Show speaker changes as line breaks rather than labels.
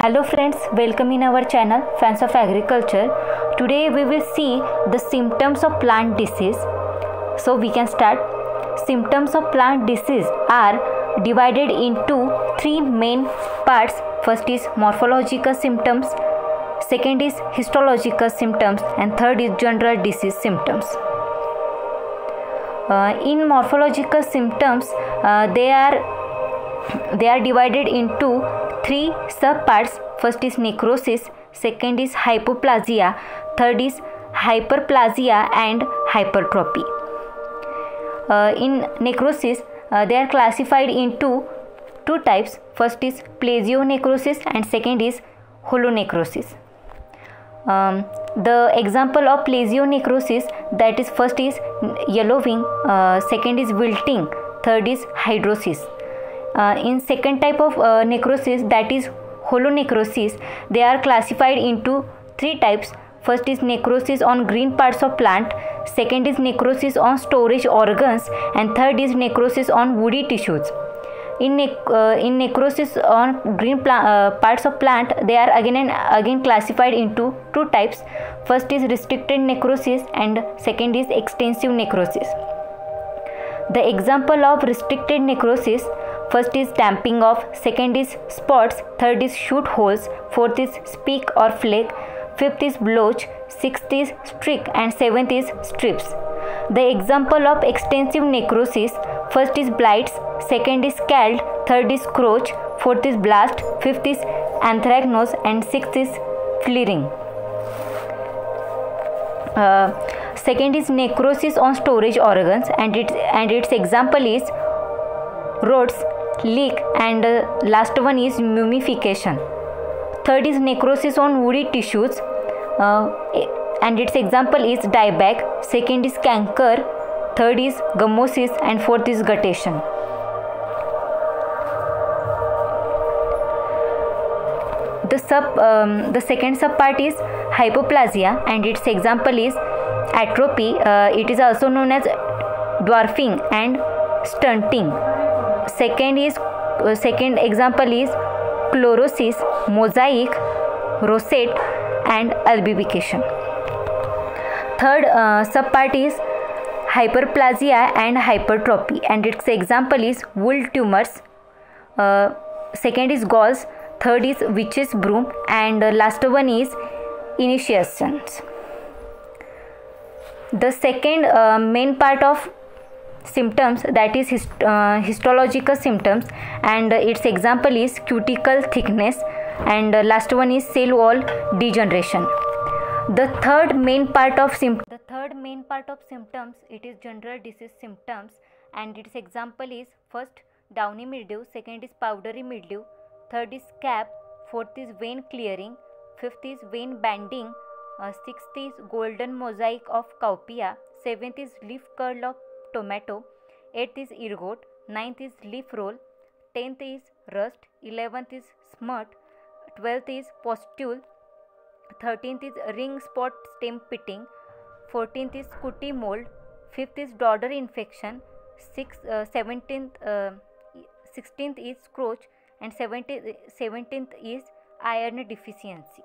Hello friends, welcome in our channel Fans of Agriculture. Today we will see the symptoms of plant disease. So we can start. Symptoms of plant disease are divided into three main parts. First is morphological symptoms, second is histological symptoms, and third is general disease symptoms. In morphological symptoms, they are divided into three subparts. First is necrosis, second is hypoplasia, third is hyperplasia and hypertrophy. In necrosis, they are classified into two types. First is plesionecrosis and second is holonecrosis. The example of plesionecrosis, that is, first is yellowing, second is wilting, third is hydrosis. In second type of necrosis, that is holonecrosis, they are classified into three types. First is necrosis on green parts of plant, second is necrosis on storage organs, and third is necrosis on woody tissues. In necrosis on green parts of plant, they are again classified into two types. First is restricted necrosis and second is extensive necrosis. The example of restricted necrosis, first is damping off, second is spots, third is shoot holes, fourth is speck or flake, fifth is blotch, sixth is streak, and seventh is strips. The example of extensive necrosis, first is blights, second is scald, third is scroach, fourth is blast, fifth is anthracnose, and sixth is flaring. Second is necrosis on storage organs, and its example is rots, leak, and last one is mummification. Third is necrosis on woody tissues, and its example is dieback. Second is canker, third is gummosis, and fourth is guttation. The second subpart is hypoplasia, and its example is atrophy. It is also known as dwarfing and stunting. Second example is chlorosis, mosaic, rosette, and albification. Third subpart is hyperplasia and hypertrophy, and its example is wool tumors. Second is galls, third is witch's broom, and last one is initiations. The second main part of symptoms, that is histological symptoms, and its example is cuticle thickness, and last one is cell wall degeneration. The third main part of symptoms, it is general disease symptoms, and its example is first downy mildew, second is powdery mildew, third is scab, fourth is vein clearing, fifth is vein banding, sixth is golden mosaic of cowpea, seventh is leaf curl of tomato, eighth is ergot, ninth is leaf roll, 10th is rust, 11th is smut, 12th is pustule, 13th is ring spot stem pitting, 14th is cootie mold, 5th is dodder infection, 16th is scroach, and 17th is iron deficiency.